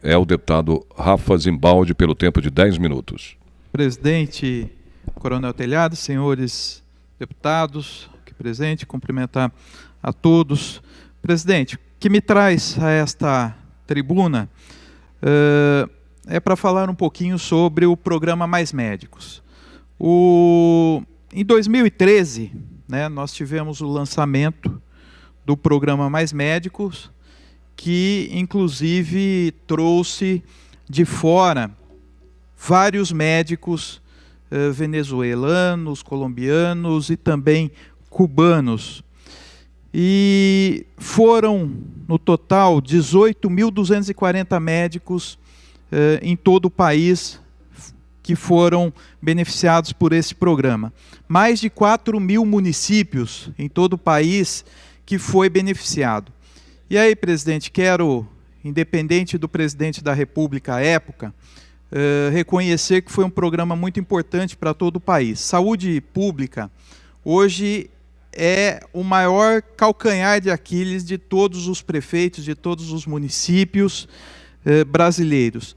É o deputado Rafa Zimbaldi, pelo tempo de 10 minutos. Presidente Coronel Telhado, senhores deputados aqui presentes, cumprimentar a todos. Presidente, o que me traz a esta tribuna é para falar um pouquinho sobre o programa Mais Médicos. Em 2013, nós tivemos o lançamento do programa Mais Médicos, que inclusive trouxe de fora vários médicos venezuelanos, colombianos e também cubanos. E foram, no total, 18.240 médicos em todo o país que foram beneficiados por esse programa. Mais de 4.000 municípios em todo o país que foi beneficiado. E aí, presidente, quero, independente do presidente da República à época, reconhecer que foi um programa muito importante para todo o país. Saúde pública, hoje, é o maior calcanhar de Aquiles de todos os prefeitos, de todos os municípios brasileiros.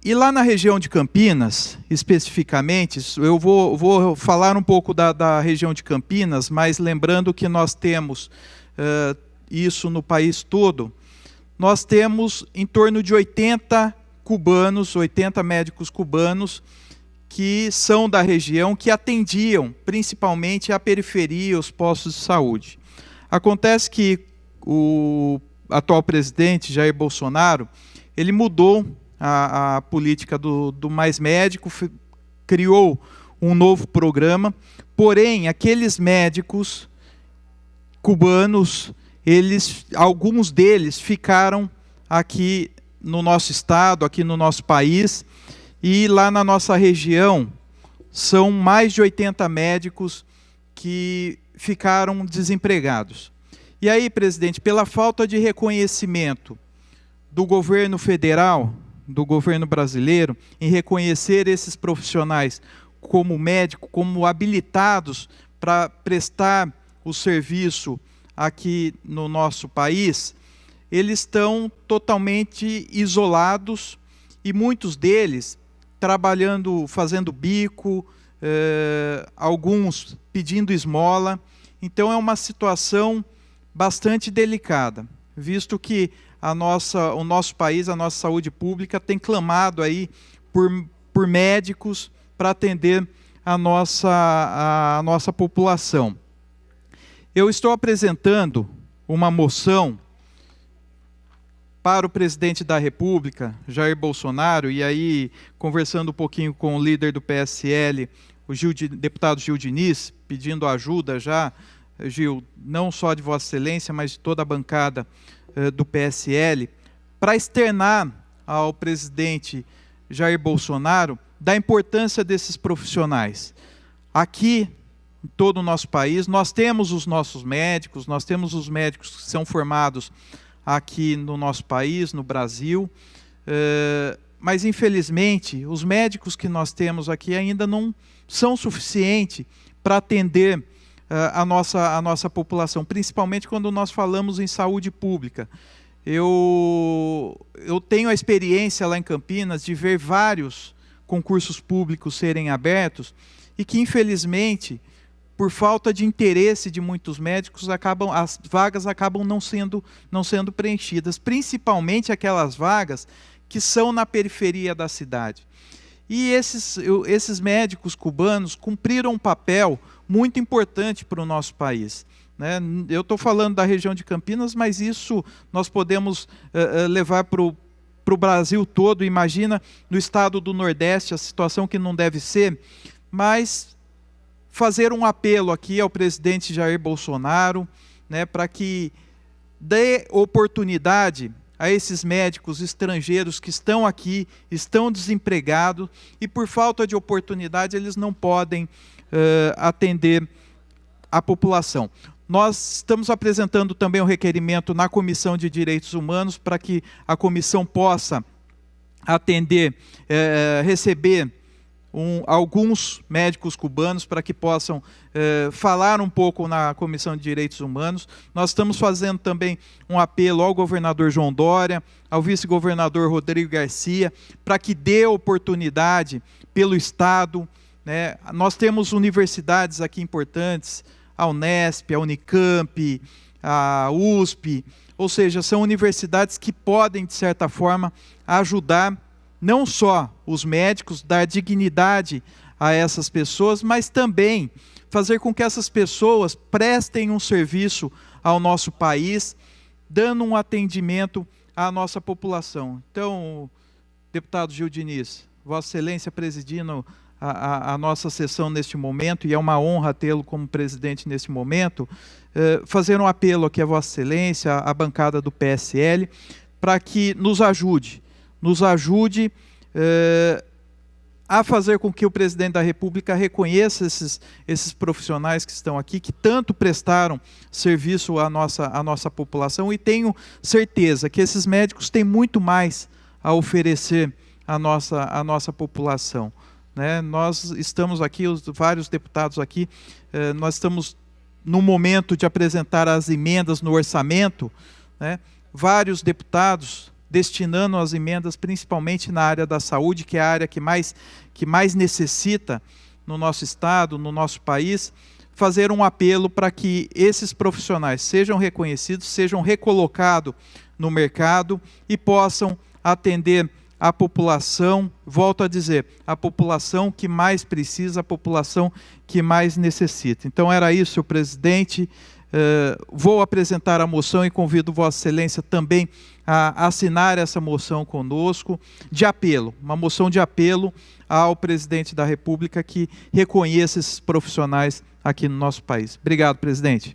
E lá na região de Campinas, especificamente, eu vou falar um pouco da região de Campinas, mas lembrando que nós temos isso no país todo, nós temos em torno de 80 cubanos, 80 médicos cubanos, que são da região, que atendiam principalmente a periferia, os postos de saúde. Acontece que o atual presidente, Jair Bolsonaro, ele mudou a política do Mais Médico, criou um novo programa, porém, aqueles médicos cubanos, alguns deles ficaram aqui no nosso estado, aqui no nosso país, e lá na nossa região são mais de 80 médicos que ficaram desempregados. E aí, presidente, pela falta de reconhecimento do governo federal, do governo brasileiro, em reconhecer esses profissionais como médicos, como habilitados para prestar o serviço aqui no nosso país, eles estão totalmente isolados e muitos deles trabalhando, fazendo bico, alguns pedindo esmola. Então é uma situação bastante delicada, visto que o nosso país, a nossa saúde pública tem clamado aí por médicos para atender a nossa população. Eu estou apresentando uma moção para o presidente da República, Jair Bolsonaro, e aí, conversando um pouquinho com o líder do PSL, o deputado Gil Diniz, pedindo ajuda já, Gil, não só de Vossa Excelência, mas de toda a bancada do PSL, para externar ao presidente Jair Bolsonaro da importância desses profissionais. Aqui, em todo o nosso país, nós temos os nossos médicos, nós temos os médicos que são formados aqui no nosso país, no Brasil, mas infelizmente os médicos que nós temos aqui ainda não são suficientes para atender a nossa população, principalmente quando nós falamos em saúde pública. Eu tenho a experiência lá em Campinas de ver vários concursos públicos serem abertos e que infelizmente, por falta de interesse de muitos médicos, as vagas acabam não sendo preenchidas, principalmente aquelas vagas que são na periferia da cidade. E esses médicos cubanos cumpriram um papel muito importante para o nosso país. Eu estou falando da região de Campinas, mas isso nós podemos levar para o Brasil todo. Imagina no estado do Nordeste a situação que não deve ser, mas fazer um apelo aqui ao presidente Jair Bolsonaro, para que dê oportunidade a esses médicos estrangeiros que estão aqui, estão desempregados, e por falta de oportunidade eles não podem atender a população. Nós estamos apresentando também um requerimento na Comissão de Direitos Humanos para que a comissão possa atender, receber alguns médicos cubanos para que possam falar um pouco na Comissão de Direitos Humanos. Nós estamos fazendo também um apelo ao governador João Dória, ao vice-governador Rodrigo Garcia, para que dê oportunidade pelo Estado, né? Nós temos universidades aqui importantes, a Unesp, a Unicamp, a USP, ou seja, são universidades que podem, de certa forma, ajudar não só os médicos, dar dignidade a essas pessoas, mas também fazer com que essas pessoas prestem um serviço ao nosso país, dando um atendimento à nossa população. Então, deputado Gil Diniz, Vossa Excelência presidindo a nossa sessão neste momento, e é uma honra tê-lo como presidente neste momento, fazer um apelo aqui a Vossa Excelência, à bancada do PSL, para que nos ajude a fazer com que o presidente da República reconheça esses profissionais que estão aqui, que tanto prestaram serviço à nossa população, e tenho certeza que esses médicos têm muito mais a oferecer à nossa população, né? Nós estamos aqui, os vários deputados aqui, nós estamos no momento de apresentar as emendas no orçamento, né? Vários deputados destinando as emendas principalmente na área da saúde, que é a área que mais necessita no nosso estado, no nosso país, fazer um apelo para que esses profissionais sejam reconhecidos, sejam recolocados no mercado e possam atender a população, volto a dizer, a população que mais precisa, a população que mais necessita. Então era isso, senhor presidente. Vou apresentar a moção e convido Vossa Excelência também a assinar essa moção conosco, de apelo, uma moção de apelo ao presidente da República que reconheça esses profissionais aqui no nosso país. Obrigado, presidente.